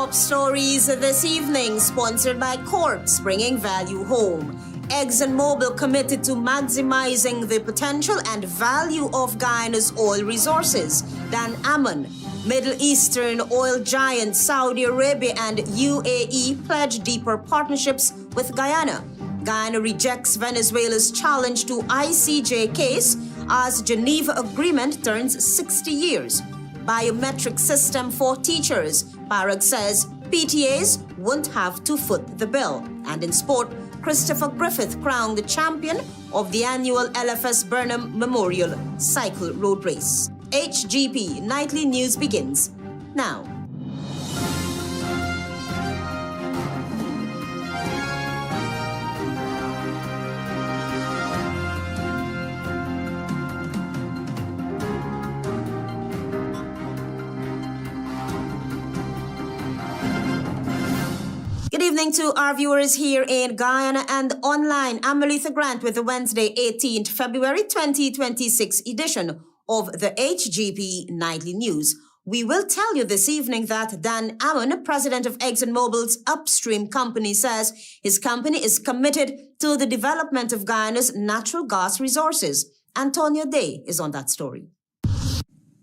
top stories this evening, sponsored by Corps, bringing value home. EXXONMOBIL committed to maximizing the potential and value of Guyana's oil resources. Then AMMANN, Middle Eastern oil giants Saudi Arabia and UAE pledge deeper partnerships with Guyana. Guyana rejects Venezuela's challenge to ICJ case as Geneva Agreement turns 60 years. Biometric system for teachers. PARAG says PTA'S won't have to foot the bill. And in sport, Christopher Griffith crowned the champion of the annual L.F.S. Burnham Memorial Cycle Road Race. HGP Nightly News begins now. Good evening to our viewers here in Guyana and online. I'm ALETHEA Grant with the Wednesday, 18th February 2026 edition of the HGP Nightly News. We will tell you this evening that Dan AMMANN, president of EXXONMOBIL's upstream company, says his company is committed to the development of Guyana's natural gas resources. Antonio Day is on that story.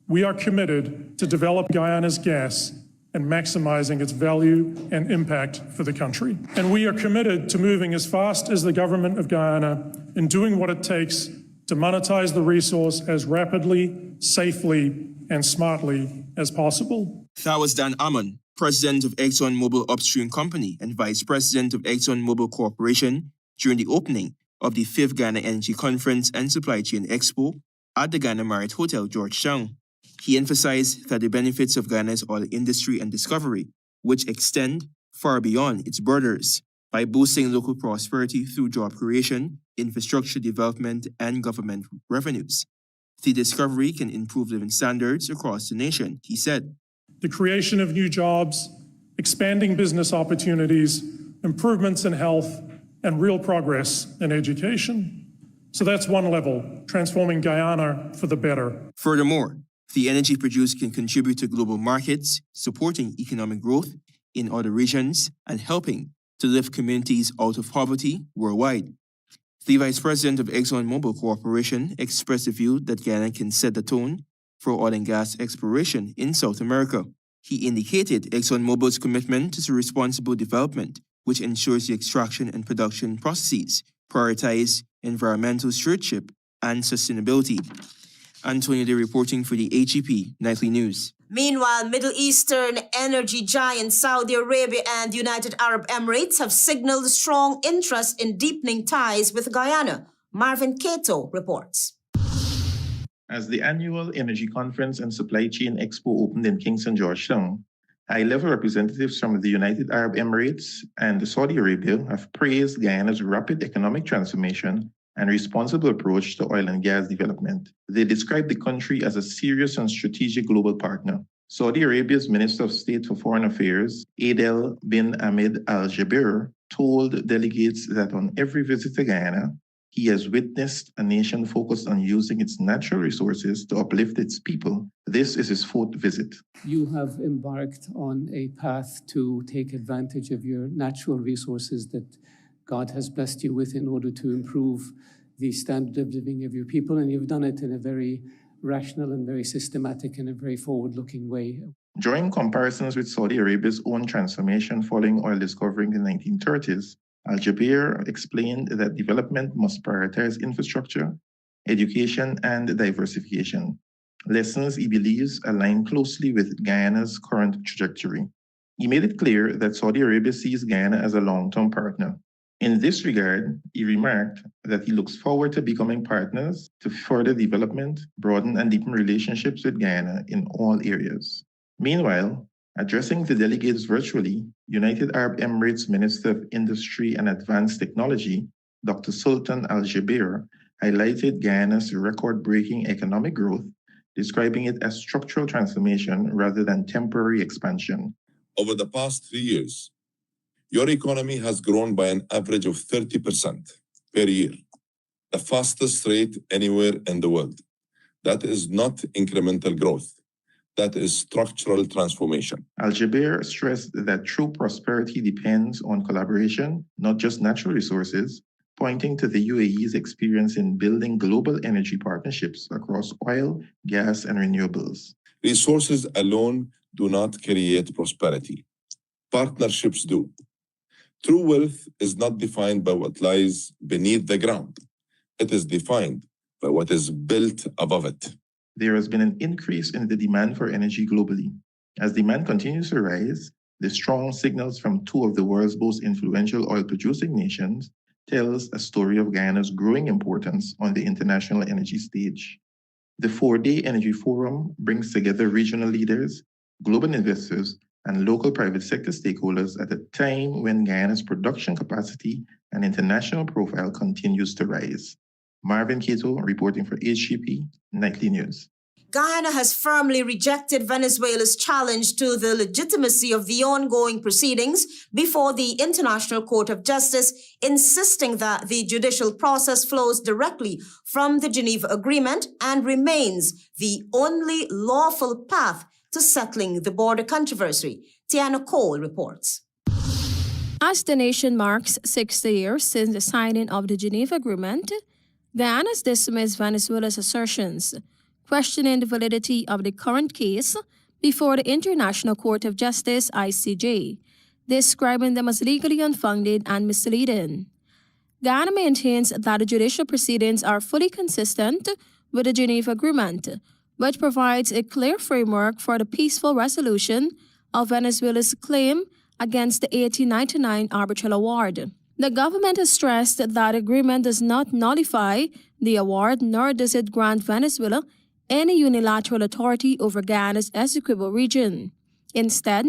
We are committed to develop Guyana's gas and maximizing its value and impact for the country. And we are committed to moving as fast as the government of Guyana in doing what it takes to monetize the resource as rapidly, safely, and smartly as possible. That was Dan AMMANN, president of EXXONMOBIL Upstream Company and vice president of EXXONMOBIL Corporation during the opening of the 5th Ghana Energy Conference and Supply Chain Expo at the Ghana Marriott Hotel, Georgetown. He emphasized that the benefits of Ghana's oil industry and discovery, which extend far beyond its borders, by boosting local prosperity through job creation, infrastructure development, and government revenues. The discovery can improve living standards across the nation, he said. The creation of new jobs, expanding business opportunities, improvements in health, and real progress in education. So that's one level, transforming Guyana for the better. Furthermore, the energy produced can contribute to global markets, supporting economic growth in other regions and helping to lift communities out of poverty worldwide. The vice president of EXXONMOBIL Corporation expressed the view that Guyana can set the tone for oil and gas exploration in South America. He indicated EXXONMOBIL's commitment to responsible development, which ensures the extraction and production processes prioritize environmental stewardship and sustainability. Antonio Day reporting for the HGP Nightly News. Meanwhile, Middle Eastern energy giants Saudi Arabia and United Arab Emirates have signaled strong interest in deepening ties with Guyana. Marvin Cato reports. As the annual Energy Conference and Supply Chain Expo opened in Kingston, Georgetown, high-level representatives from the United Arab Emirates and Saudi Arabia have praised Guyana's rapid economic transformation and responsible approach to oil and gas development. They described the country as a serious and strategic global partner. Saudi Arabia's Minister of State for Foreign Affairs, Adel bin Ahmed Al-Jaber, told delegates that on every visit to Guyana, he has witnessed a nation focused on using its natural resources to uplift its people. This is his 4th visit. You have embarked on a path to take advantage of your natural resources that God has blessed you with in order to improve the standard of living of your people, and you've done it in a very rational and very systematic and a very forward-looking way. Drawing comparisons with Saudi Arabia's own transformation following oil discovery in the 1930s, Al-Jaber explained that development must prioritize infrastructure, education, and diversification. Lessons he believes align closely with Guyana's current trajectory. He made it clear that Saudi Arabia sees Guyana as a long-term partner. In this regard, he remarked that he looks forward to becoming partners to further development, broaden and deepen relationships with Guyana in all areas. Meanwhile, addressing the delegates virtually, United Arab Emirates Minister of Industry and Advanced Technology, Dr. Sultan Al-Jaber, highlighted Guyana's record-breaking economic growth, describing it as structural transformation rather than temporary expansion. Over the past 3 years, your economy has grown by an average of 30% per year, the fastest rate anywhere in the world. That is not incremental growth. That is structural transformation. Al-Jaber stressed that true prosperity depends on collaboration, not just natural resources, pointing to the UAE's experience in building global energy partnerships across oil, gas, and renewables. Resources alone do not create prosperity. Partnerships do. True wealth is not defined by what lies beneath the ground. It is defined by what is built above it. There has been an increase in the demand for energy globally. As demand continues to rise, the strong signals from two of the world's most influential oil-producing nations tells a story of Guyana's growing importance on the international energy stage. The 4-day Energy Forum brings together regional leaders, global investors, and local private sector stakeholders at a time when Guyana's production capacity and international profile continues to rise. Marvin Cato reporting for HGP Nightly News. Guyana has firmly rejected Venezuela's challenge to the legitimacy of the ongoing proceedings before the International Court of Justice, insisting that the judicial process flows directly from the Geneva Agreement and remains the only lawful path to settling the border controversy. Tiana Cole reports. As the nation marks 60 years since the signing of the Geneva Agreement, Guyana has dismissed Venezuela's assertions, questioning the validity of the current case before the International Court of Justice, ICJ, describing them as legally unfounded and misleading. Guyana maintains that the judicial proceedings are fully consistent with the Geneva Agreement, which provides a clear framework for the peaceful resolution of Venezuela's claim against the 1899 arbitral award. The government has stressed that the agreement does not nullify the award, nor does it grant Venezuela any unilateral authority over Guyana's Essequibo region. Instead,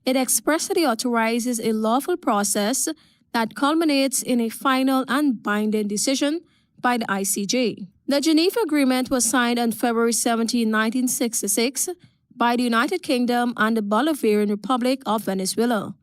it expressly authorizes a lawful process that culminates in a final and binding decision by the ICJ. The Geneva Agreement was signed on February 17, 1966 by the United Kingdom and the Bolivarian Republic of Venezuela,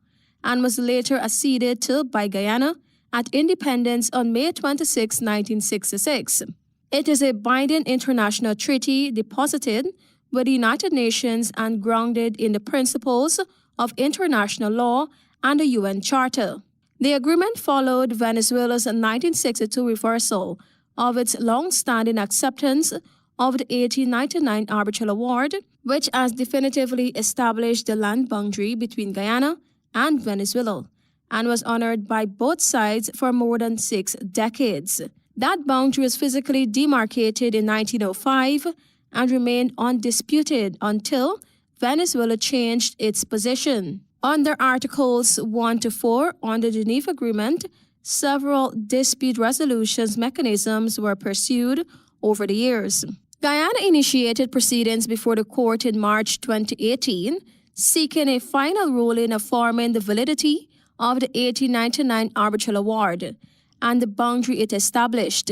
and was later acceded to by Guyana at independence on May 26, 1966. It is a binding international treaty deposited with the United Nations and grounded in the principles of international law and the UN Charter. The agreement followed Venezuela's 1962 reversal of its long-standing acceptance of the 1899 arbitral award, which has definitively established the land boundary between Guyana and Venezuela, and was honored by both sides for more than 6 decades. That boundary was physically demarcated in 1905 and remained undisputed until Venezuela changed its position. Under Articles 1 to 4 on the Geneva Agreement, several dispute resolutions mechanisms were pursued over the years. Guyana initiated proceedings before the court in March 2018, seeking a final ruling affirming the validity of the 1899 arbitral award and the boundary it established.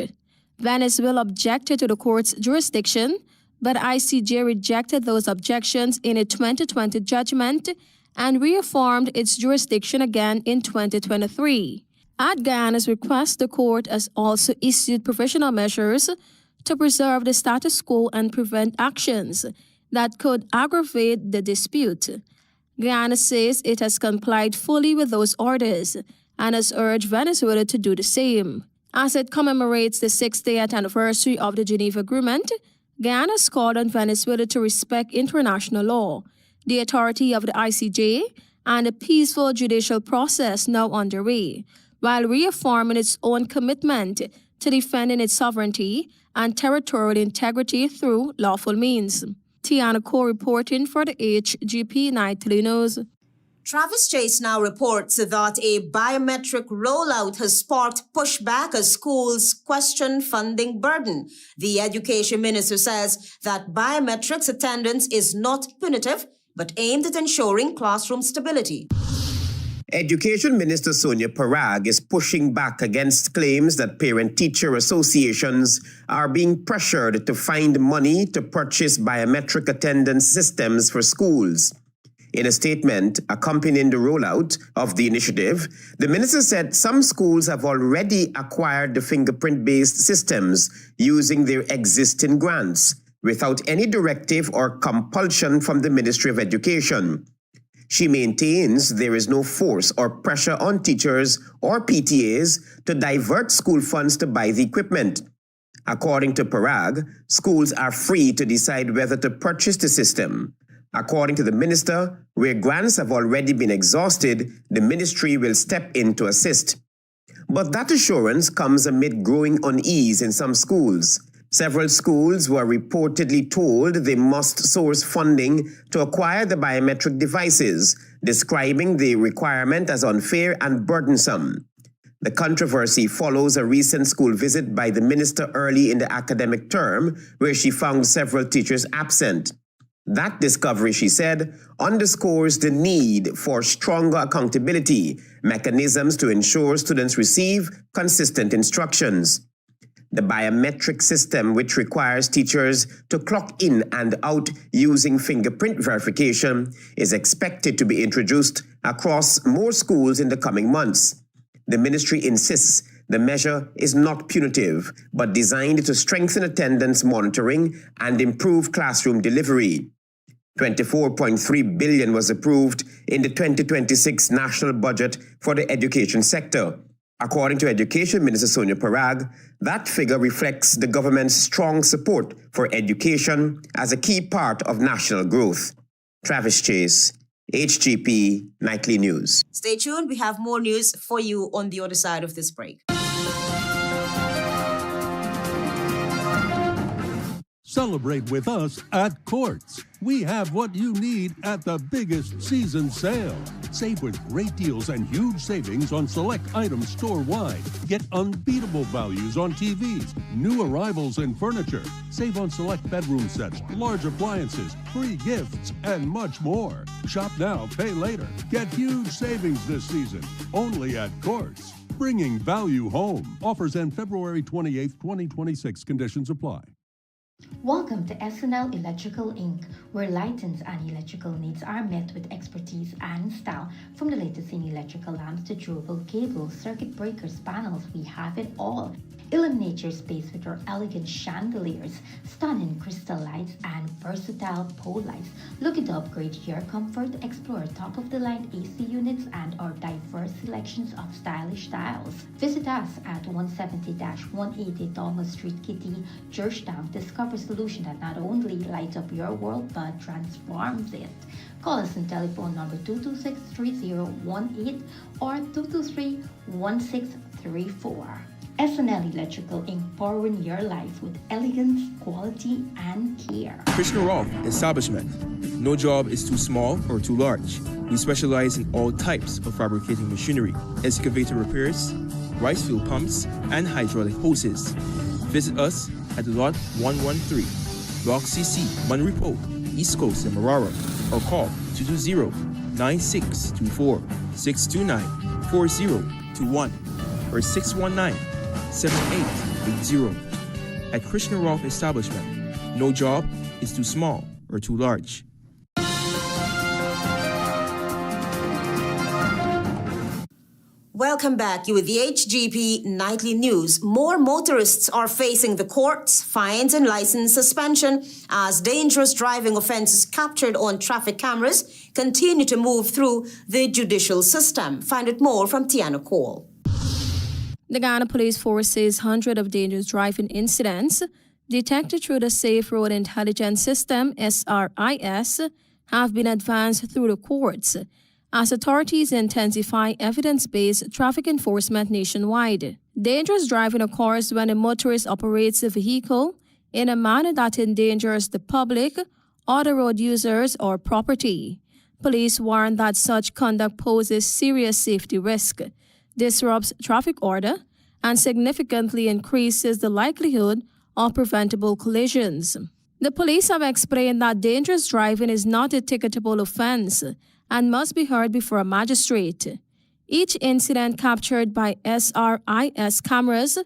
Venezuela objected to the court's jurisdiction, but ICJ rejected those objections in a 2020 judgment and reaffirmed its jurisdiction again in 2023. At Guyana's request, the court has also issued provisional measures to preserve the status quo and prevent actions that could aggravate the dispute. Guyana says it has complied fully with those orders and has urged Venezuela to do the same. As it commemorates the 60th anniversary of the Geneva Agreement, Guyana has called on Venezuela to respect international law, the authority of the ICJ, and the peaceful judicial process now underway, while reaffirming its own commitment to defending its sovereignty and territorial integrity through lawful means. Tiana Cole reporting for the HGP Nightly News. Travis Chase now reports that a biometric rollout has sparked pushback as schools question funding burden. The education minister says that biometrics attendance is not punitive, but aimed at ensuring classroom stability. Education Minister Sonia PARAG is pushing back against claims that parent-teacher associations are being pressured to find money to purchase biometric attendance systems for schools. In a statement accompanying the rollout of the initiative, the minister said some schools have already acquired the fingerprint-based systems using their existing grants, without any directive or compulsion from the Ministry of Education. She maintains there is no force or pressure on teachers or PTA'S to divert school funds to buy the equipment. According to PARAG, schools are free to decide whether to purchase the system. According to the minister, where grants have already been exhausted, the ministry will step in to assist. But that assurance comes amid growing unease in some schools. Several schools were reportedly told they must source funding to acquire the biometric devices, describing the requirement as unfair and burdensome. The controversy follows a recent school visit by the minister early in the academic term, where she found several teachers absent. That discovery, she said, underscores the need for stronger accountability mechanisms to ensure students receive consistent instructions. The biometric system, which requires teachers to clock in and out using fingerprint verification, is expected to be introduced across more schools in the coming months. The ministry insists the measure is not punitive, but designed to strengthen attendance monitoring and improve classroom delivery. 24.3 billion was approved in the 2026 national budget for the education sector. According to Education Minister Sonia Parag, that figure reflects the government's strong support for education as a key part of national growth. Travis Chase, HGP Nightly News. Stay tuned. We have more news for you on the other side of this break. Celebrate with us at Courts. We have what you need at the biggest season sale. Save with great deals and huge savings on select items store-wide. Get unbeatable values on TVs, new arrivals in furniture. Save on select bedroom sets, large appliances, free gifts, and much more. Shop now, pay later. Get huge savings this season, only at Courts. Bringing value home. Offers end February 28, 2026. Conditions apply. Welcome to SNL Electrical Inc., where lighting and electrical needs are met with expertise and style. From the latest in electrical lamps to durable cables, circuit breakers, panels, we have it all. Illuminate your space with our elegant chandeliers, stunning crystal lights, and versatile pole lights. Looking to upgrade your comfort? Explore top-of-the-line AC units and our diverse selections of stylish styles. Visit us at 170-180 Thomas Street, Kitty, Georgetown. Discover a solution that not only lights up your world but transforms it. Call us on telephone number 226-3018 or 223-1634. SNL Electrical Inc., powering your life with elegance, quality, and care. Krishna Rolf Establishment. No job is too small or too large. We specialize in all types of fabricating machinery, excavator repairs, rice field pumps, and hydraulic hoses. Visit us at Lot 113, Block CC, Monrepo, East Coast, and Marara, or call 220-96224-629-4021 or 619-7880. At Krishna Rolf Establishment, no job is too small or too large. Welcome back. You with the HGP Nightly News. More motorists are facing the courts, fines, and license suspension as dangerous driving offences captured on traffic cameras continue to move through the judicial system. Find out more from Tiana Cole. The Ghana Police Force says hundreds of dangerous driving incidents detected through the Safe Road Intelligence System, SRIS, have been advanced through the courts as authorities intensify evidence-based traffic enforcement nationwide. Dangerous driving occurs when a motorist operates the vehicle in a manner that endangers the public, other road users, or property. Police warn that such conduct poses serious safety risk, disrupts traffic order, and significantly increases the likelihood of preventable collisions. The police have explained that dangerous driving is not a ticketable offense and must be heard before a magistrate. Each incident captured by SRIS cameras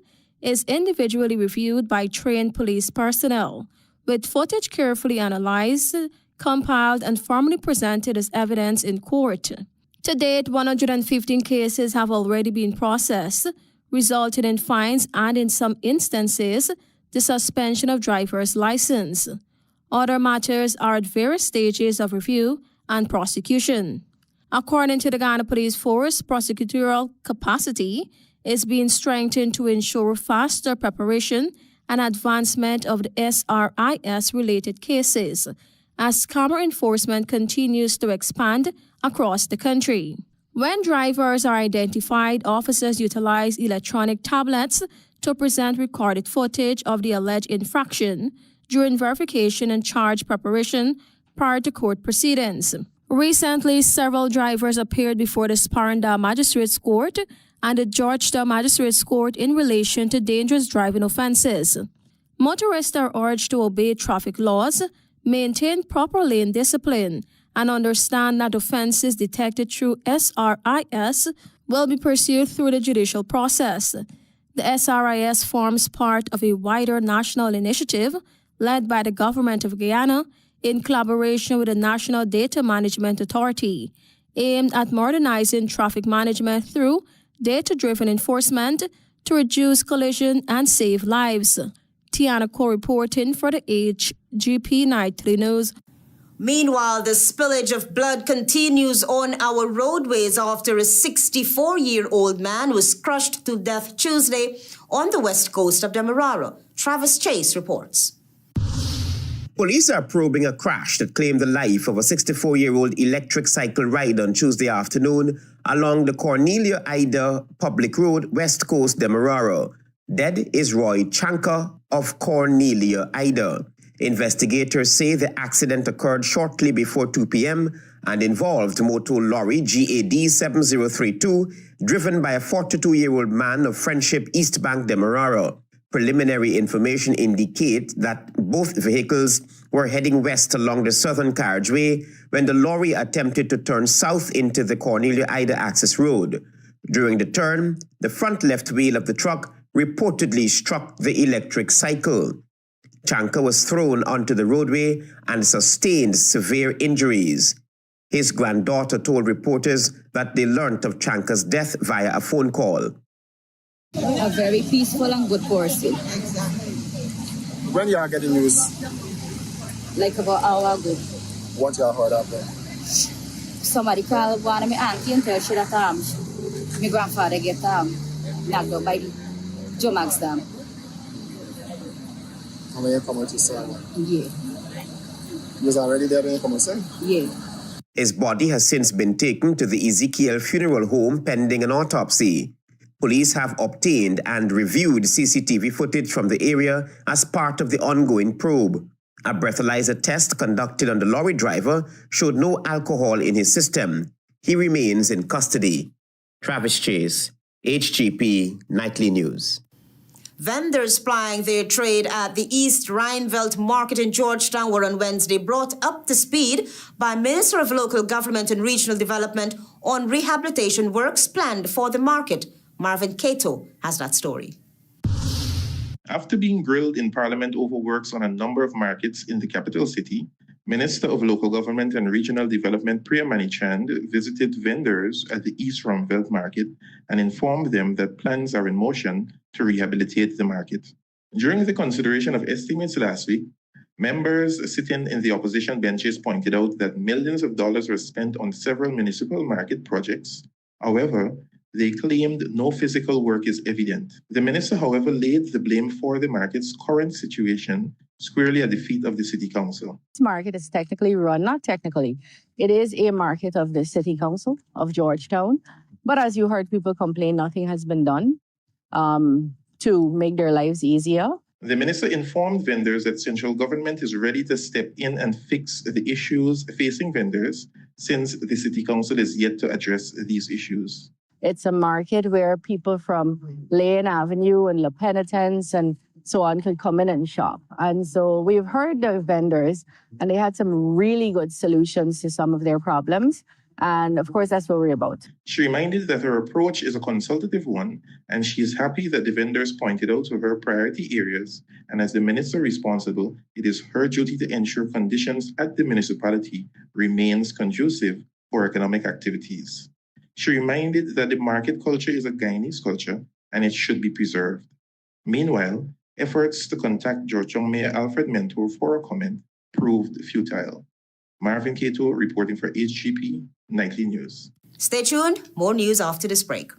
is individually reviewed by trained police personnel, with footage carefully analyzed, compiled, and formally presented as evidence in court. To date, 115 cases have already been processed, resulting in fines and, in some instances, the suspension of driver's license. Other matters are at various stages of review and prosecution. According to the Ghana Police Force, prosecutorial capacity is being strengthened to ensure faster preparation and advancement of the SRIS-related cases as camera enforcement continues to expand across the country. When drivers are identified, officers utilize electronic tablets to present recorded footage of the alleged infraction during verification and charge preparation prior to court proceedings. Recently, several drivers appeared before the Sparenda Magistrates Court and the Georgetown Magistrates Court in relation to dangerous driving offenses. Motorists are urged to obey traffic laws, maintain proper lane discipline, and understand that offenses detected through SRIS will be pursued through the judicial process. The SRIS forms part of a wider national initiative led by the government of Guyana in collaboration with the National Data Management Authority, aimed at modernizing traffic management through data-driven enforcement to reduce collision and save lives. Tiana Ko reporting for the HGP Nightly News. Meanwhile, the spillage of blood continues on our roadways after a 64-year-old man was crushed to death Tuesday on the west coast of Demerara. Travis Chase reports. Police are probing a crash that claimed the life of a 64-year-old electric cycle rider on Tuesday afternoon along the Cornelia Ida Public Road, west coast Demerara. Dead is Roy Chanka of Cornelia Ida. Investigators say the accident occurred shortly before 2 p.m. and involved motor lorry GAD 7032 driven by a 42-year-old man of Friendship East Bank Demerara. Preliminary information indicate that both vehicles were heading west along the southern carriageway when the lorry attempted to turn south into the Cornelia Ida access road. During the turn, the front left wheel of the truck reportedly struck the electric cycle. Chanka was thrown onto the roadway and sustained severe injuries. His granddaughter told reporters that they learnt of Chanka's death via a phone call. A very peaceful and good person. When you are getting news? Like about an hour ago. What you heard of them? Somebody called one of my auntie and tell she that my grandfather get knocked out by the GUYANA'S dam. How many come out to say that? Yeah. You was already there when you come and say? Yeah. His body has since been taken to the Ezekiel Funeral Home pending an autopsy. Police have obtained and reviewed CCTV footage from the area as part of the ongoing probe. A breathalyzer test conducted on the lorry driver showed no alcohol in his system. He remains in custody. Travis Chase, HGP Nightly News. Vendors plying their trade at the East Rhineveld Market in Georgetown were on Wednesday brought up to speed by Minister of Local Government and Regional Development on rehabilitation works planned for the market. Marvin Cato has that story. After being grilled in Parliament over works on a number of markets in the capital city, Minister of Local Government and Regional Development Priya Manichand visited vendors at the East Rhineveld Market and informed them that plans are in motion to rehabilitate the market. During the consideration of estimates last week, members sitting in the opposition benches pointed out that millions of dollars were spent on several municipal market projects. However, they claimed no physical work is evident. The minister, however, laid the blame for the market's current situation squarely at the feet of the City Council. This market is technically run, not technically, it is a market of the City Council of Georgetown. But as you heard people complain, nothing has been done to make their lives easier. The minister informed vendors that central government is ready to step in and fix the issues facing vendors, since the City Council is yet to address these issues. It's a market where people from Lane Avenue and La Penitence and so on could come in and shop. And so we've heard the vendors, and they had some really good solutions to some of their problems. And of course, that's what we're about. She reminded that her approach is a consultative one, and she is happy that the vendors pointed out to her priority areas. And as the minister responsible, it is her duty to ensure conditions at the municipality remains conducive for economic activities. She reminded that the market culture is a Guyanese culture and it should be preserved. Meanwhile, Efforts to contact Georgetown Mayor Alfred Mentor for a comment proved futile. Marvin Cato reporting for HGP Nightly News. Stay tuned. More news after this break.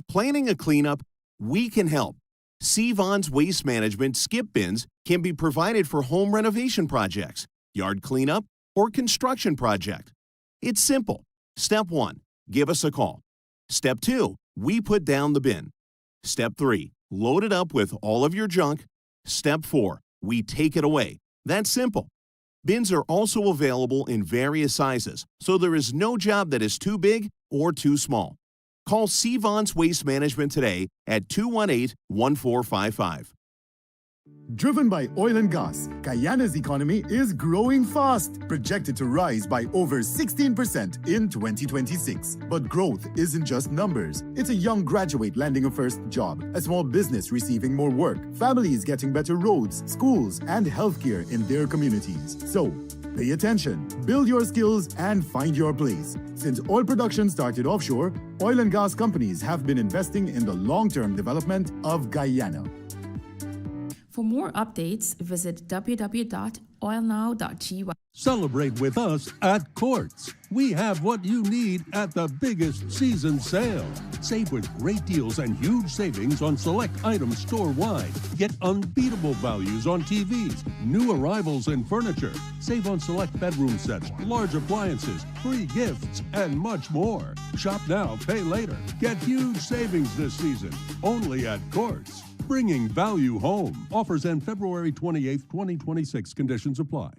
Planning a cleanup? We can help. Vaughn's Waste Management skip bins can be provided for home renovation projects, yard cleanup, or construction project. It's simple. Step 1, give us a call. Step 2, we put down the bin. Step 3, load it up with all of your junk. Step 4, we take it away. That's simple. Bins are also available in various sizes, so there is no job that is too big or too small. Call Vaughn's Waste Management today at 218-1455. Driven by oil and gas, Guyana's economy is growing fast, projected to rise by over 16% in 2026. But growth isn't just numbers. It's a young graduate landing a first job, a small business receiving more work, families getting better roads, schools, and healthcare in their communities. So, pay attention, build your skills, and find your place. Since oil production started offshore, oil and gas companies have been investing in the long-term development of Guyana. For more updates, visit www.oilnow.gy. Celebrate with us at Courts. We have what you need at the biggest season sale. Save with great deals and huge savings on select items store-wide. Get unbeatable values on TVs, new arrivals in furniture. Save on select bedroom sets, large appliances, free gifts, and much more. Shop now, pay later. Get huge savings this season, only at Courts. Bringing value home. Offers end February 28th, 2026. Conditions apply.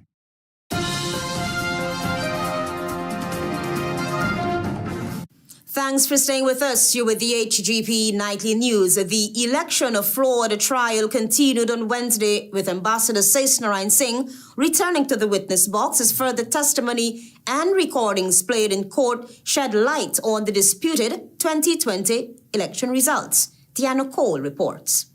Thanks for staying with us. You're with the HGP Nightly News. The election of fraud trial continued on Wednesday with Ambassador Sesnarayan Singh returning to the witness box as further testimony and recordings played in court shed light on the disputed 2020 election results. Tiana Cole reports.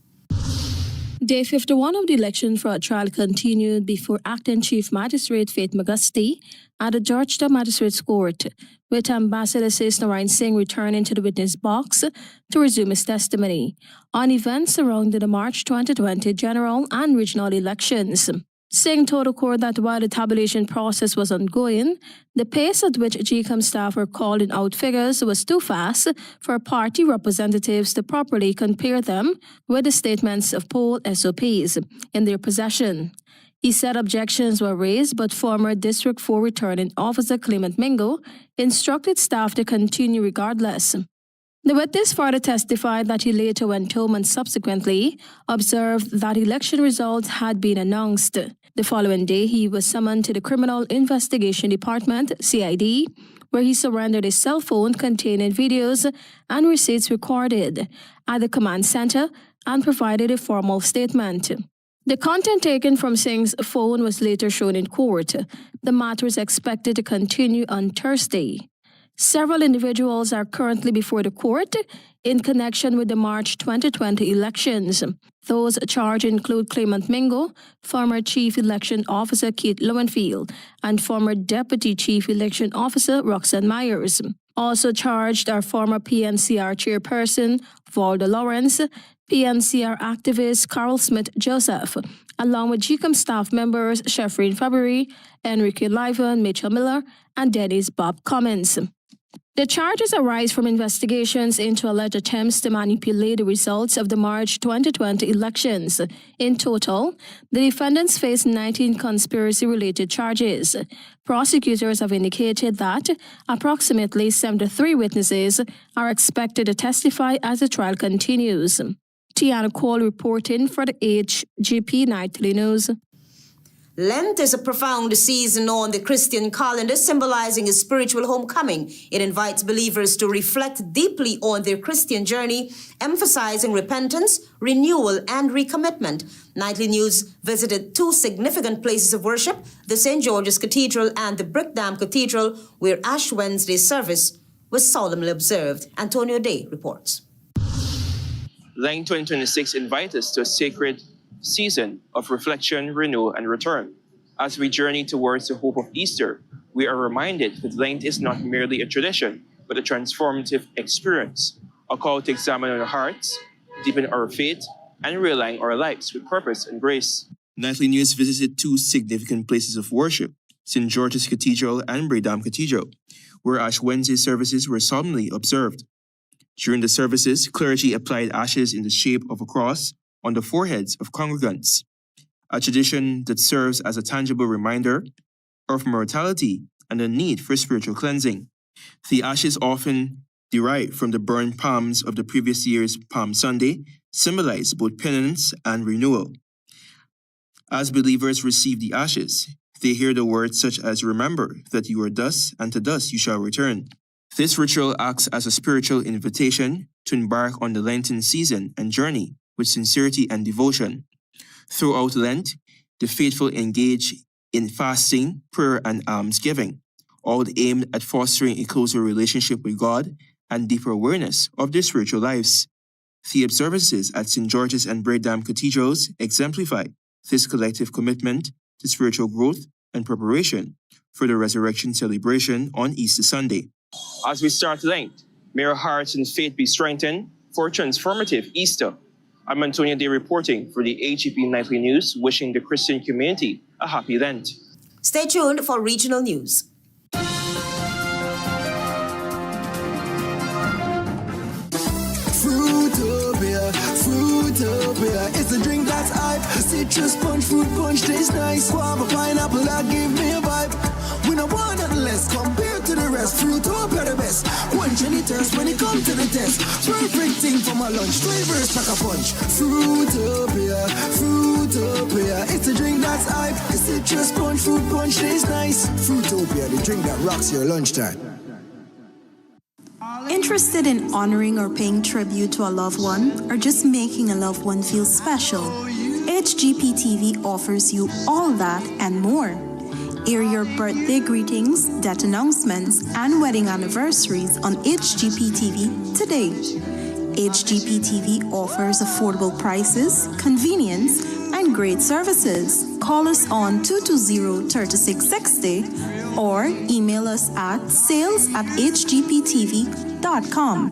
Day 51 of the election fraud trial continued before Acting Chief Magistrate Faith Magusti at the Georgetown Magistrates Court, with Ambassador Sesnarayan Singh returning to the witness box to resume his testimony on events surrounding the March 2020 general and regional elections. Singh told the court that while the tabulation process was ongoing, the pace at which GCOM staff were calling out figures was too fast for party representatives to properly compare them with the statements of poll SOPs in their possession. He said objections were raised, but former District 4 returning officer Clement Mingo instructed staff to continue regardless. The witness further testified that he later went home and subsequently observed that election results had been announced. The following day, he was summoned to the Criminal Investigation Department, CID, where he surrendered his cell phone containing videos and receipts recorded at the command center and provided a formal statement. The content taken from Singh's phone was later shown in court. The matter is expected to continue on Thursday. Several individuals are currently before the court in connection with the March 2020 elections. Those charged include Clement Mingo, former Chief Election Officer Keith Lowenfield, and former Deputy Chief Election Officer Roxanne Myers. Also charged are former PNCR Chairperson Valda Lawrence, PNCR activist Carl Smith Joseph, along with GCOM staff members Sheffreen Fabry, Enrique Livan, Mitchell Miller, and Dennis Bob Cummins. The charges arise from investigations into alleged attempts to manipulate the results of the March 2020 elections. In total, the defendants face 19 conspiracy-related charges. Prosecutors have indicated that approximately 73 witnesses are expected to testify as the trial continues. Tiana Cole reporting for the HGP Nightly News. Lent is a profound season on the Christian calendar, symbolizing a spiritual homecoming. It invites believers to reflect deeply on their Christian journey, emphasizing repentance, renewal, and recommitment. Nightly News visited two significant places of worship, the St. George's Cathedral and the Brickdam Cathedral, where Ash Wednesday service was solemnly observed. Antonio Day reports. Lent 2026 invites us to a sacred season of reflection, renewal, and return. As we journey towards the hope of Easter, we are reminded that Lent is not merely a tradition, but a transformative experience, a call to examine our hearts, deepen our faith, and realign our lives with purpose and grace. Nightly News visited two significant places of worship, St. George's Cathedral and Burnham Cathedral, where Ash Wednesday services were solemnly observed. During the services, clergy applied ashes in the shape of a cross on the foreheads of congregants, a tradition that serves as a tangible reminder of mortality and the need for spiritual cleansing. The ashes, often derived from the burned palms of the previous year's Palm Sunday, symbolize both penance and renewal. As believers receive the ashes, they hear the words such as, "Remember that you are dust, and to dust you shall return." This ritual acts as a spiritual invitation to embark on the Lenten season and journey with sincerity and devotion. Throughout Lent, the faithful engage in fasting, prayer, and almsgiving, all aimed at fostering a closer relationship with God and deeper awareness of their spiritual lives. The observances at St. George's and Burnham Cathedrals exemplify this collective commitment to spiritual growth and preparation for the resurrection celebration on Easter Sunday. As we start Lent, may our hearts and faith be strengthened for a transformative Easter. I'm Antonio Day reporting for the HGP Nightly News, wishing the Christian community a happy Lent. Stay tuned for regional news. Fruitopia, it's a drink that's hype. Citrus punch, fruit punch, tastes nice. Guava, pineapple, that give me a vibe. We don't want nothing less compared to the rest. Fruitopia the best. Quench any thirst when it comes to the test. Perfect thing for my lunch. Flavors like a punch. Fruitopia, it's a drink that's hype. Citrus punch, fruit punch, tastes nice. Fruitopia, the drink that rocks your lunchtime. Interested in honoring or paying tribute to a loved one, or just making a loved one feel special? HGP TV offers you all that and more. Air your birthday greetings, death announcements, and wedding anniversaries on HGP TV today. HGP TV offers affordable prices, convenience, and great services. Call us on 220-3660 or email us at sales@hgptv.com.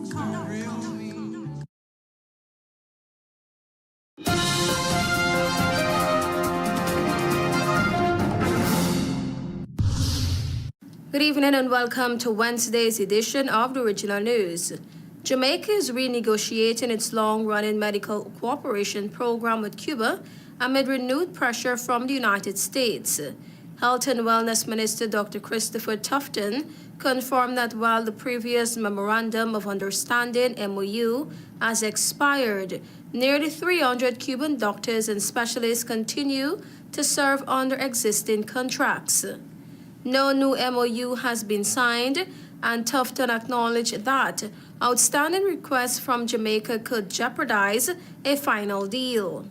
Good evening and welcome to Wednesday's edition of the Regional News. Jamaica is renegotiating its long-running medical cooperation program with Cuba amid renewed pressure from the United States. Health and Wellness Minister Dr. Christopher Tufton confirmed that while the previous Memorandum of Understanding MOU has expired, nearly 300 Cuban doctors and specialists continue to serve under existing contracts. No new MOU has been signed, and Tufton acknowledged that outstanding requests from Jamaica could jeopardize a final deal.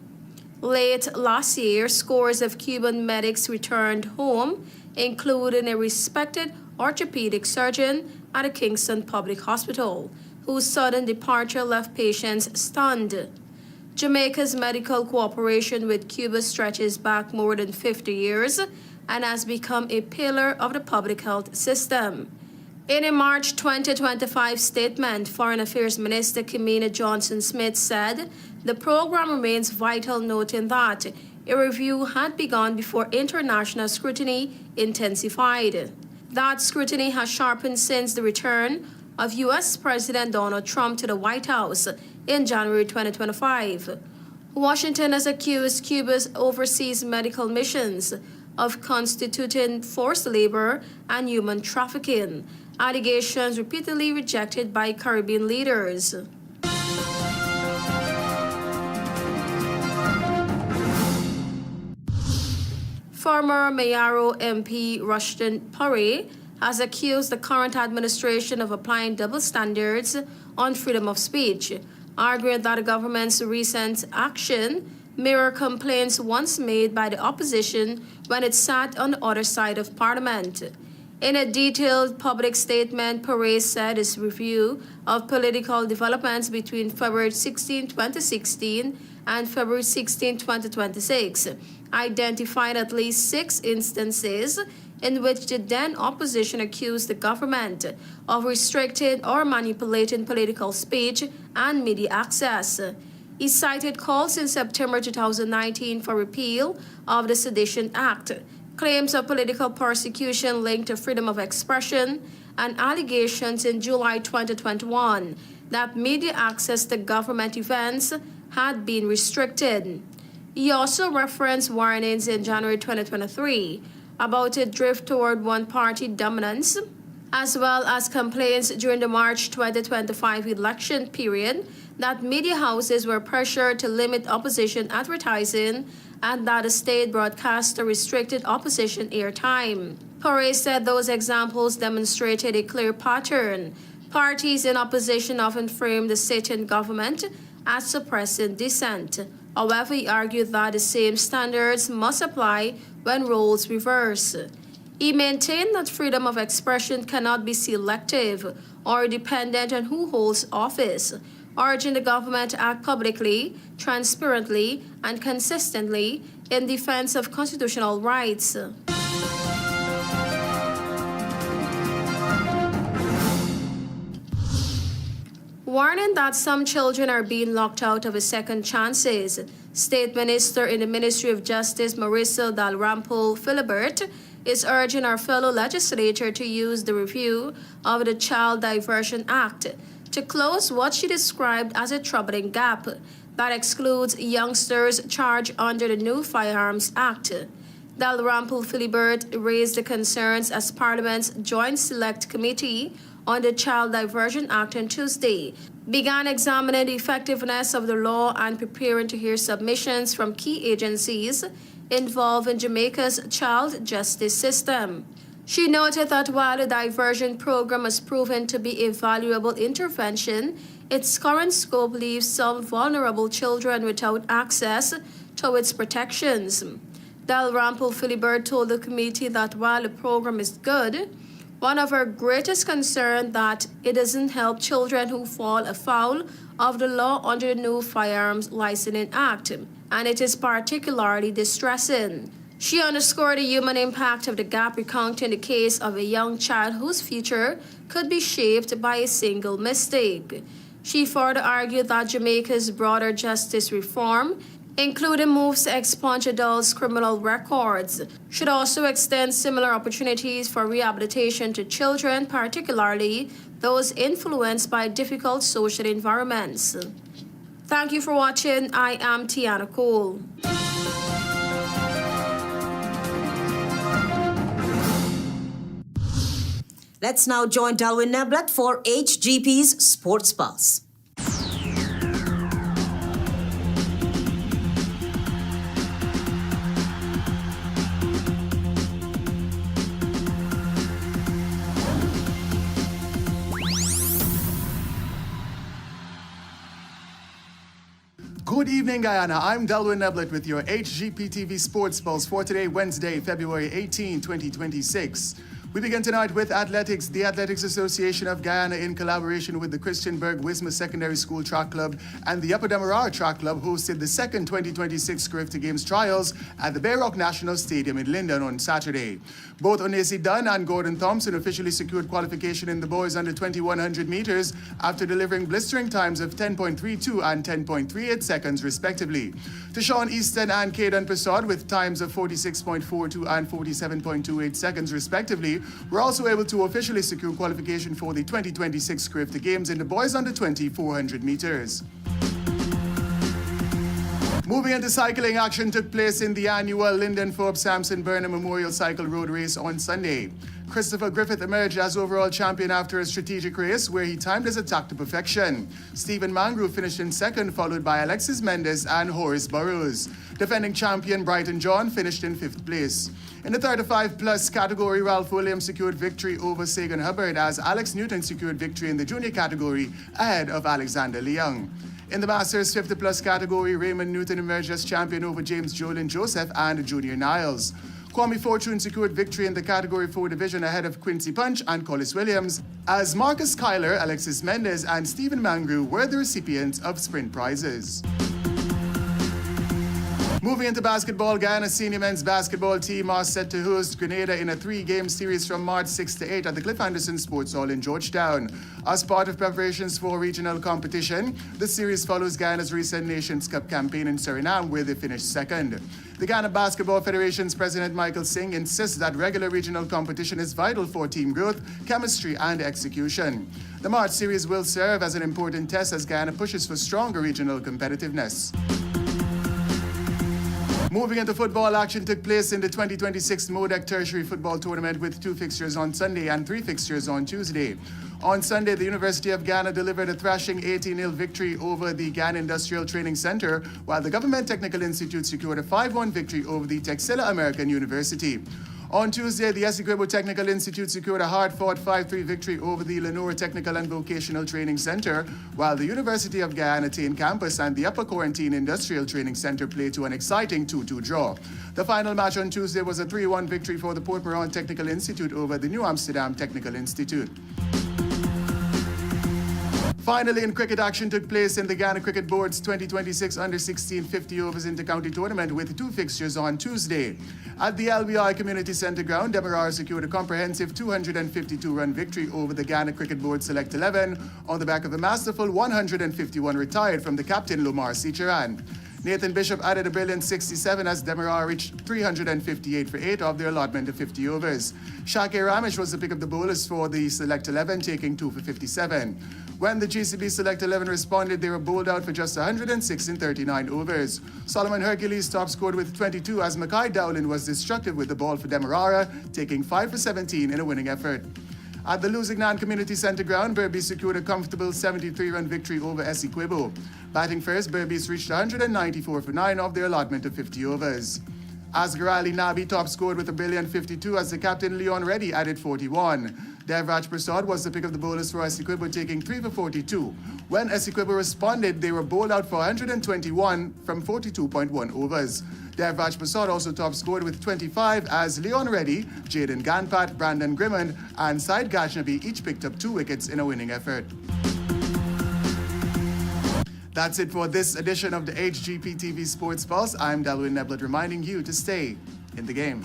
Late last year, scores of Cuban medics returned home, including a respected orthopedic surgeon at a Kingston Public Hospital, whose sudden departure left patients stunned. Jamaica's medical cooperation with Cuba stretches back more than 50 years and has become a pillar of the public health system. In a March 2025 statement, Foreign Affairs Minister Kimina Johnson-Smith said the program remains vital, noting that a review had begun before international scrutiny intensified. That scrutiny has sharpened since the return of U.S. President Donald Trump to the White House in January 2025. Washington has accused Cuba's overseas medical missions of constituting forced labor and human trafficking, allegations repeatedly rejected by Caribbean leaders. Former Mayaro MP Rushton Purry has accused the current administration of applying double standards on freedom of speech, arguing that the government's recent action mirror complaints once made by the opposition when it sat on the other side of Parliament. In a detailed public statement, Purry said his review of political developments between February 16, 2016 and February 16, 2026 identified at least 6 instances in which the then opposition accused the government of restricting or manipulating political speech and media access. He cited calls in September 2019 for repeal of the Sedition Act, claims of political persecution linked to freedom of expression, and allegations in July 2021 that media access to government events had been restricted. He also referenced warnings in January 2023 about a drift toward one-party dominance, as well as complaints during the March 2025 election period that media houses were pressured to limit opposition advertising and that the state broadcaster restricted opposition airtime. Correa said those examples demonstrated a clear pattern. Parties in opposition often frame the sitting government as suppressing dissent. However, he argued that the same standards must apply when roles reverse. He maintained that freedom of expression cannot be selective or dependent on who holds office, urging the government to act publicly, transparently, and consistently in defense of constitutional rights. Warning that some children are being locked out of a second chances, State Minister in the Ministry of Justice Marissa Dalrymple Philibert is urging our fellow legislator to use the review of the Child Diversion Act to close what she described as a troubling gap that excludes youngsters charged under the new Firearms Act. Dalrymple Philibert raised the concerns as Parliament's Joint Select Committee on the Child Diversion Act on Tuesday began examining the effectiveness of the law and preparing to hear submissions from key agencies involved in Jamaica's child justice system. She noted that while the diversion program has proven to be a valuable intervention, its current scope leaves some vulnerable children without access to its protections. Dalrymple Philibert told the committee that while the program is good, one of her greatest concerns that it doesn't help children who fall afoul of the law under the new Firearms Licensing Act, and it is particularly distressing. She underscored the human impact of the gap, recounting the case of a young child whose future could be shaped by a single mistake. She further argued that Jamaica's broader justice reform, including moves to expunge adults' criminal records, should also extend similar opportunities for rehabilitation to children, particularly those influenced by difficult social environments. Thank you for watching. I am Tiana Cole. Let's now join Darwin Neblet for HGP's Sports Pulse. Good evening, Guyana. I'm Darwin Neblet with your HGP TV Sports Pulse for today, Wednesday, February 18, 2026. We begin tonight with athletics. The Athletics Association of Guyana, in collaboration with the Christianberg Wisma Secondary School Track Club and the Upper Demerara Track Club, hosted the second 2026 GRIFFITH Games trials at the Bayrock National Stadium in Linden on Saturday. Both Onesi Dunn and Gordon Thompson officially secured qualification in the boys under 2100 meters after delivering blistering times of 10.32 and 10.38 seconds, respectively. Tashawn Easton and Caden Prasad, with times of 46.42 and 47.28 seconds, respectively, were also able to officially secure qualification for the 2026 GRIFFITH Games in the boys under 400 meters. Moving into cycling, action took place in the annual Lyndon Forbes Sampson Burnham Memorial Cycle Road Race on Sunday. Christopher Griffith emerged as overall champion after a strategic race where he timed his attack to perfection. Stephen Mangrove finished in second, followed by Alexis Mendes and Horace Burrows. Defending champion Brighton John finished in fifth place. In the 35-plus category, Ralph Williams secured victory over Sagan Hubbard as Alex Newton secured victory in the junior category ahead of Alexander Leung. In the Masters 50-plus category, Raymond Newton emerged as champion over James Jolin Joseph and Junior Niles. Kwame Fortune secured victory in the Category 4 division ahead of Quincy Punch and Collis Williams, as Marcus Kyler, Alexis Mendes, and Stephen Mangrove were the recipients of sprint prizes. Moving into basketball, Guyana's senior men's basketball team are set to host Grenada in a 3-game series from March 6 to 8 at the Cliff Anderson Sports Hall in Georgetown. As part of preparations for regional competition, the series follows Guyana's recent Nations Cup campaign in Suriname, where they finished second. The Ghana Basketball Federation's President Michael Singh insists that regular regional competition is vital for team growth, chemistry, and execution. The March series will serve as an important test as Guyana pushes for stronger regional competitiveness. Moving into football, action took place in the 2026 MODEC Tertiary Football Tournament with 2 fixtures on Sunday and 3 fixtures on Tuesday. On Sunday, the University of Ghana delivered a thrashing 18-0 victory over the Ghana Industrial Training Center, while the Government Technical Institute secured a 5-1 victory over the Texila American University. On Tuesday, the Essequibo Technical Institute secured a hard-fought 5-3 victory over the Lenore Technical and Vocational Training Center, while the University of Guyana Tain Campus and the Upper Quarantine Industrial Training Center played to an exciting 2-2 draw. The final match on Tuesday was a 3-1 victory for the Port Moran Technical Institute over the New Amsterdam Technical Institute. Finally, in cricket, action took place in the Ghana Cricket Board's 2026 Under-16 50 Overs Inter-County Tournament with 2 fixtures on Tuesday. At the LBI Community Centre ground, Demerara secured a comprehensive 252-run victory over the Ghana Cricket Board Select 11 on the back of a masterful 151 retired from the captain Lomar Sicharan. Nathan Bishop added a brilliant 67 as Demerara reached 358 for 8 of their allotment of 50 overs. Shakir Ramesh was the pick of the bowlers for the Select 11, taking 2 for 57. When the GCB Select 11 responded, they were bowled out for just 106 in 39 overs. Solomon Hercules top scored with 22 as Mackay Dowling was destructive with the ball for Demerara, taking 5 for 17 in a winning effort. At the Lusignan Community Centre ground, Berbice secured a comfortable 73-run victory over Essequibo. Batting first, Berbice reached 194 for 9 of their allotment of 50 overs. Asghar Ali Nabi top scored with a brilliant 52 as the captain Leon Reddy added 41. Devraj Prasad was the pick of the bowlers for Essequibo, taking 3 for 42. When Essequibo responded, they were bowled out for 121 from 42.1 overs. Devraj Prasad also top scored with 25 as Leon Reddy, Jaden Ganpat, Brandon Grimmond, and Syed Gajnabi each picked up 2 wickets in a winning effort. That's it for this edition of the HGP TV Sports Pulse. I'm Delwyn Neblet reminding you to stay in the game.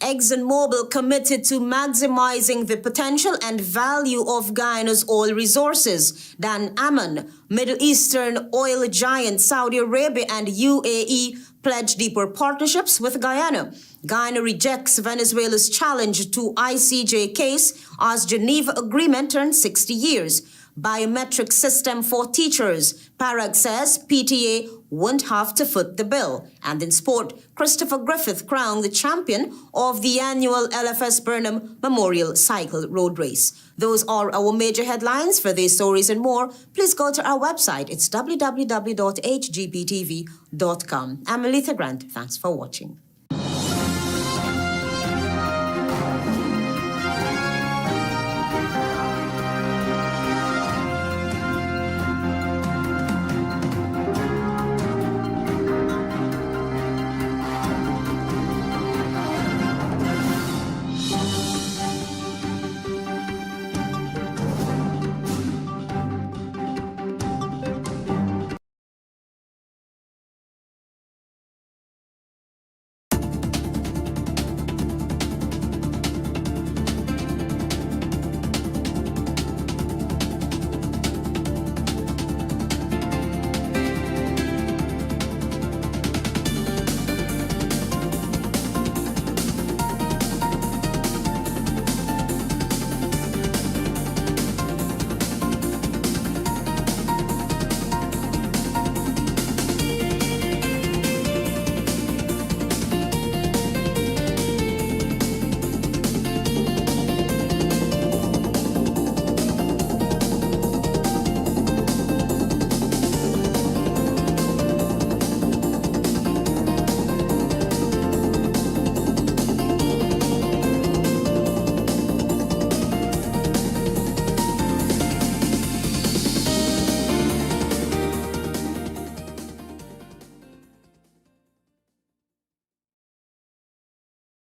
EXXONMOBIL committed to maximizing the potential and value of Guyana's oil resources. Then AMMANN, Middle Eastern oil giant Saudi Arabia and UAE pledged deeper partnerships with Guyana. Guyana rejects Venezuela's challenge to ICJ case as Geneva Agreement turns 60 years. Biometric system for teachers. PARAG says PTA won't have to foot the bill. And in sport, Christopher Griffith crowned the champion of the annual L.F.S. Burnham Memorial Cycle Road Race. Those are our major headlines. For these stories and more, please go to our website. It's www.hgptv.com. I'm ALETHEA Grant. Thanks for watching.